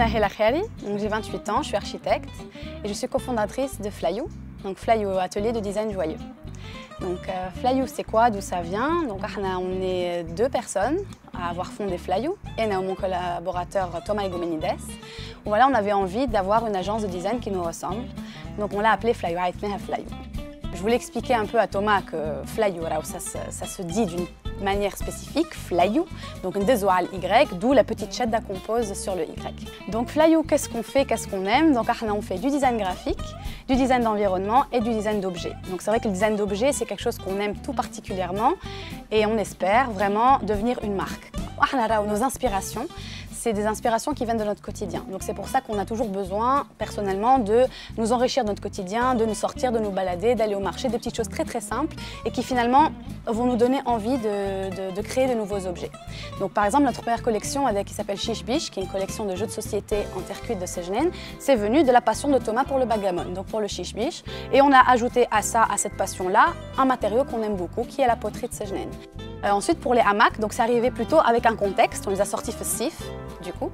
J'ai 28 ans, je suis architecte et je suis cofondatrice de Flyou, donc Flyou, atelier de design joyeux. Donc Flyou, c'est quoi, d'où ça vient? Donc on est deux personnes à avoir fondé Flyou et mon collaborateur Thomas Egomenides. Voilà, on avait envie d'avoir une agence de design qui nous ressemble, donc on l'a appelé Flyou. Je voulais expliquer un peu à Thomas que Flyou, ça se dit d'une manière spécifique, Flyou, donc une désoal Y, d'où la petite shadda qu'on pose sur le Y. Donc Flyou, qu'est-ce qu'on fait, qu'est-ce qu'on aime? Donc on fait du design graphique, du design d'environnement et du design d'objets. Donc c'est vrai que le design d'objets, c'est quelque chose qu'on aime tout particulièrement et on espère vraiment devenir une marque. Nos inspirations, c'est des inspirations qui viennent de notre quotidien. Donc c'est pour ça qu'on a toujours besoin, personnellement, de nous enrichir de notre quotidien, de nous sortir, de nous balader, d'aller au marché, des petites choses très très simples et qui finalement vont nous donner envie de créer de nouveaux objets. Donc par exemple, notre première collection qui s'appelle Chiche Biche, qui est une collection de jeux de société en terre cuite de Sejnen, c'est venu de la passion de Thomas pour le bagamon, donc pour le Chiche Biche. Et on a ajouté à cette passion-là, un matériau qu'on aime beaucoup, qui est la poterie de Sejnen. Ensuite, pour les hamacs, donc c'est arrivé plutôt avec un contexte, on les a sortis festifs, du coup.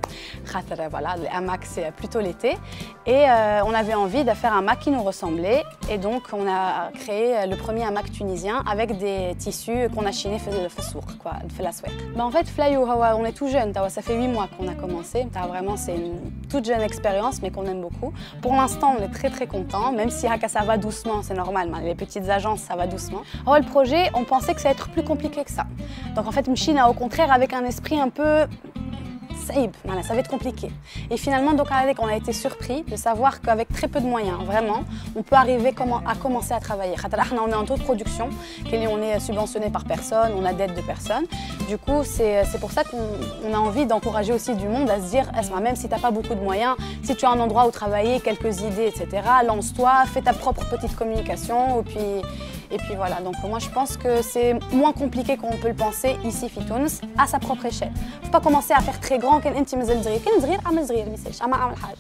Voilà, les hamacs, c'est plutôt l'été. Et on avait envie de faire un hamac qui nous ressemblait. Et donc, on a créé le premier hamac tunisien avec des tissus qu'on a chinés fait la souhait. En fait, Flyou, on est tout jeune, ça fait 8 mois qu'on a commencé. Vraiment, c'est une toute jeune expérience, mais qu'on aime beaucoup. Pour l'instant, on est très très contents, même si ça va doucement, c'est normal. Les petites agences, ça va doucement. Le projet, on pensait que ça allait être plus compliqué que ça. Donc en fait, Mchina, au contraire, avec un esprit un peu ça va être compliqué. Et finalement, donc, on a été surpris de savoir qu'avec très peu de moyens, vraiment, on peut arriver à commencer à travailler. On est en taux de production, on est subventionné par personne, on a d'aide de personne. Du coup, c'est pour ça qu'on a envie d'encourager aussi du monde à se dire, même si tu n'as pas beaucoup de moyens, si tu as un endroit où travailler, quelques idées, etc., lance-toi, fais ta propre petite communication, et puis voilà. Donc moi, je pense que c'est moins compliqué qu'on peut le penser ici, Fitouns, à sa propre échelle. Il ne faut pas commencer à faire très grand. كان انت مازال صغير كان صغير اعمل صغير ما يسالش اما اعمل حاجه